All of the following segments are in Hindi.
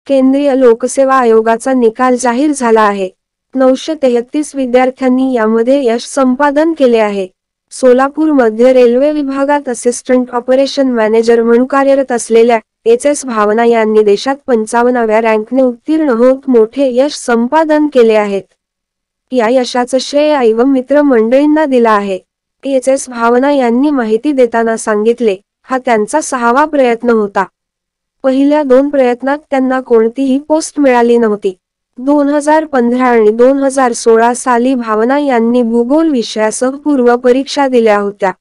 केंद्रीय लोकसेवा आयोगाचा निकाल जाहीर झाला आहे। 933 विद्यार्थ्यांनी यामध्ये यश संपादन केले आहे। सोलापूर मध्य रेल्वे विभागात असिस्टंट ऑपरेशन मॅनेजर म्हणून कार्यरत असलेल्या एच.एस. भावना यांनी देशात 55व्या रँकने उत्तीर्ण होत मोठे यश संपादन केले आहेत। या यशाचं श्रेय आईव मित्र मंडळींना दिला आहे। एच.एस. भावना यांनी माहिती देताना सांगितले, हा त्यांचा 6वा प्रयत्न होता। पहिल्या 2 प्रयत्नात त्यांना कोणतीही पोस्ट मिळाली नव्हती। 2015 आणि 2016 साली भावना यांनी भूगोल विषयासह पूर्व परीक्षा दिल्या होत्या।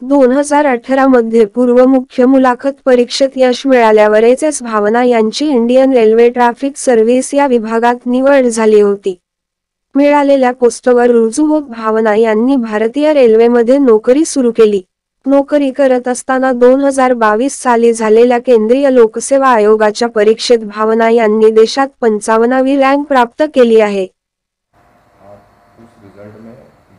2018 मध्ये पूर्व मुख्य मुलाखत परीक्षेत यश मिळाल्यावर एच.एस. भावना यांची इंडियन रेल्वे ट्रॅफिक सर्व्हिस या विभागात निवड झाली होती। मिळालेल्या पोस्टवर रुजू होत भावना यांनी भारतीय रेल्वेमध्ये नोकरी सुरू केली। नोकरी करत असताना 2022 साली झालेल्या केंद्रीय लोकसेवा आयोगाच्या परीक्षेत भावना यांनी देशात 55वी रँक प्राप्त केली आहे। उस रिजल्ट में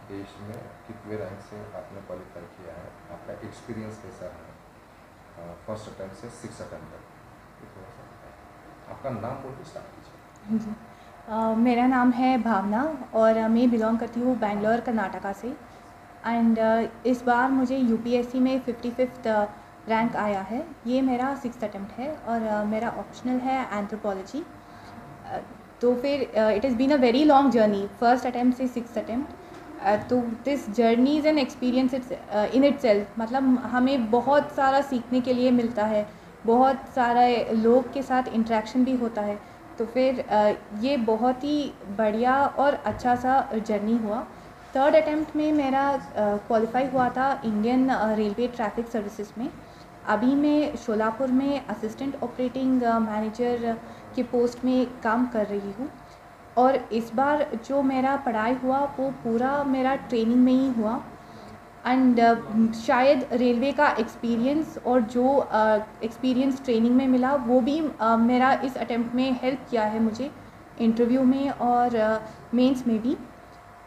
देश में कितने रैंक से आपने क्वालिफाई किया है, आपका एक्सपीरियंस कैसा है फर्स्ट अटेम्प्ट से 6 अटेम्प्ट तक, आपका नाम बोल के स्टार्ट कीजिए। मेरा नाम है भावना और मैं बिलोंग करती हूँ बेंगलोर कर्नाटका से। एंड इस बार मुझे यूपीएससी में 55th रैंक आया है। ये मेरा 6th अटेम्प्ट है और मेरा ऑप्शनल है एंथ्रोपोलॉजी। तो फिर it is been a very long journey, first attempt से 6th अटेम्प्ट। तो this journey is an experience in itself, मतलब हमें बहुत सारा सीखने के लिए मिलता है, बहुत सारे लोग के साथ इंटरेक्शन भी होता है। तो फिर ये बहुत ही बढ़िया और अच्छा सा जर्नी हुआ। 3rd अटेम्प्ट में मेरा क्वालिफाई हुआ था इंडियन रेलवे ट्रैफिक सर्विसेज में। अभी मैं शोलापुर में असिस्टेंट ऑपरेटिंग मैनेजर की पोस्ट में काम कर रही हूँ। और इस बार जो मेरा पढ़ाई हुआ वो पूरा मेरा ट्रेनिंग में ही हुआ। एंड शायद रेलवे का एक्सपीरियंस और जो एक्सपीरियंस ट्रेनिंग में मिला वो भी मेरा इस अटेम्प्ट में हेल्प किया है मुझे इंटरव्यू में और मेंस में भी।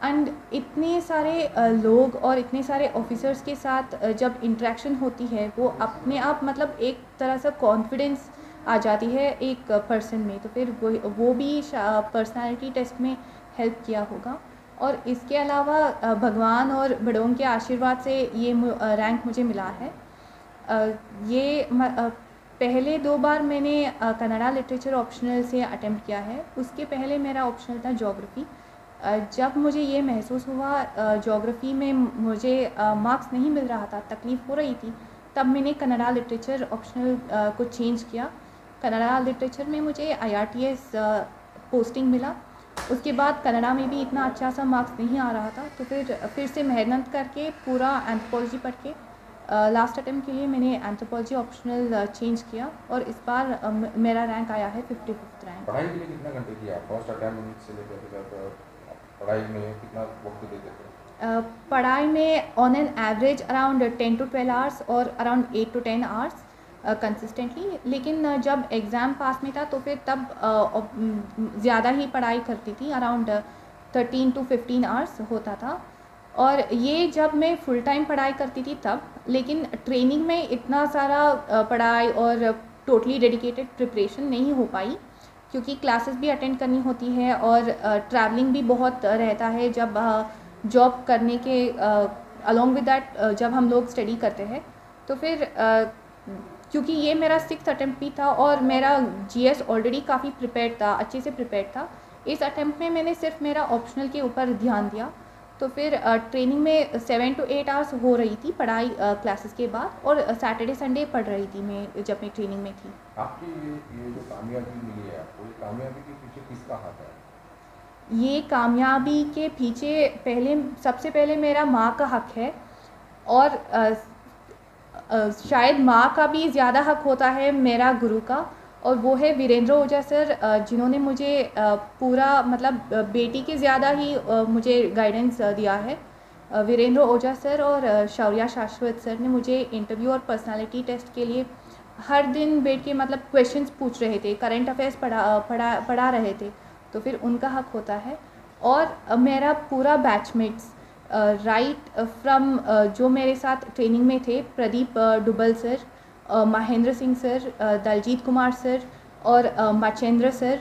एंड इतने सारे लोग और इतने सारे ऑफिसर्स के साथ जब इंटरेक्शन होती है वो अपने आप मतलब एक तरह से कॉन्फिडेंस आ जाती है एक पर्सन में। तो फिर वो भी पर्सनालिटी टेस्ट में हेल्प किया होगा। और इसके अलावा भगवान और बड़ों के आशीर्वाद से ये रैंक मुझे मिला है। ये पहले 2 बार मैंने कन्नड़ा लिटरेचर ऑप्शनल से अटेम्प्ट किया है। उसके पहले मेरा ऑप्शनल था ज्योग्राफी। जब मुझे ये महसूस हुआ ज्योग्राफी में मुझे मार्क्स नहीं मिल रहा था, तकलीफ़ हो रही थी, तब मैंने कन्नड़ा लिटरेचर ऑप्शनल को चेंज किया। कन्नड़ा लिटरेचर में मुझे IRTS पोस्टिंग मिला। उसके बाद कन्नड़ा में भी इतना अच्छा सा मार्क्स नहीं आ रहा था, तो फिर से मेहनत करके पूरा एंथ्रोपोलॉजी पढ़ के लास्ट अटेम्प्ट के लिए मैंने एंथ्रोपोलॉजी ऑप्शनल चेंज किया और इस बार मेरा रैंक आया है 55th रैंक। पढ़ाई के लिए कितना घंटे किया फर्स्ट अटेम्प्ट से लेकर पढ़ाई में कितना वक्त देते थे? पढ़ाई में on an average around 10 to 12 hours और अराउंड 8 to 10 आवर्स कंसिस्टेंटली। लेकिन जब एग्ज़ाम पास में था तो फिर तब ज़्यादा ही पढ़ाई करती थी, अराउंड 13 to 15 आवर्स होता था। और ये जब मैं फुल टाइम पढ़ाई करती थी तब, लेकिन ट्रेनिंग में इतना सारा पढ़ाई और टोटली डेडिकेटेड प्रिपरेशन नहीं हो पाई, क्योंकि क्लासेस भी अटेंड करनी होती है और ट्रैवलिंग भी बहुत रहता है जब जॉब करने के अलॉन्ग विद दैट जब हम लोग स्टडी करते हैं। तो फिर क्योंकि ये मेरा 6th अटेम्प्ट भी था और मेरा GS ऑलरेडी काफ़ी प्रिपेयर्ड था, अच्छे से प्रिपेयर्ड था, इस अटेम्प्ट में मैंने सिर्फ मेरा ऑप्शनल के ऊपर ध्यान दिया। तो फिर ट्रेनिंग में 7 to 8 आवर्स हो रही थी पढ़ाई क्लासेस के बाद, और सैटरडे संडे पढ़ रही थी मैं जब मैं ट्रेनिंग में थी। आपकी ये जो कामयाबी मिली है आपको, ये कामयाबी के पीछे किसका हाथ है? ये कामयाबी के पीछे सबसे पहले मेरा माँ का हक है, और शायद माँ का भी ज़्यादा हक होता है मेरा गुरु का, और वो है वीरेंद्र ओझा सर, जिन्होंने मुझे पूरा मतलब बेटी के ज़्यादा ही मुझे गाइडेंस दिया है। वीरेंद्र ओझा सर और शौर्या शाश्वत सर ने मुझे इंटरव्यू और पर्सनालिटी टेस्ट के लिए हर दिन बैठ के मतलब क्वेश्चंस पूछ रहे थे, करंट अफेयर्स पढ़ा रहे थे, तो फिर उनका हक होता है। और मेरा पूरा बैचमेट्स राइट फ्रॉम जो मेरे साथ ट्रेनिंग में थे, Pradeep Dubal sir, Mahendra Singh sir, Daljeet Kumar sir, और मचेंद्र सर,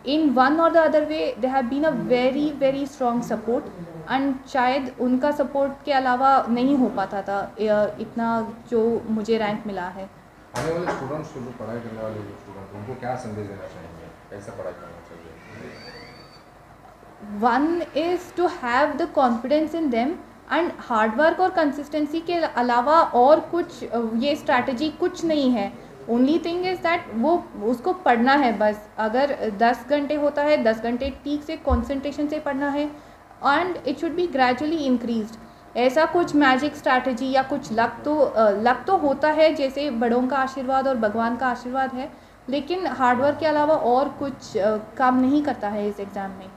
इन वन और the other way they have been a very very strong support, and शायद उनका सपोर्ट के अलावा नहीं हो पाता था इतना जो मुझे रैंक मिला है। आने वाले स्टूडेंट्स को, जो पढ़ाई करने वाले जो स्टूडेंट, उनको क्या संदेश देना चाहेंगे, कैसे पढ़ाई करना चाहिए? One is to have the confidence in them, and hard work और कंसिस्टेंसी के अलावा और कुछ ये स्ट्रैटेजी कुछ नहीं है। ओनली थिंग इज़ दैट वो उसको पढ़ना है बस। अगर 10 घंटे होता है, 10 घंटे ठीक से कॉन्सेंट्रेशन से पढ़ना है, and it should be gradually increased. ऐसा कुछ मैजिक स्ट्रैटेजी या कुछ लक तो होता है, जैसे बड़ों का आशीर्वाद और भगवान का आशीर्वाद है, लेकिन हार्डवर्क के अलावा और कुछ काम नहीं करता है इस एग्ज़ाम में।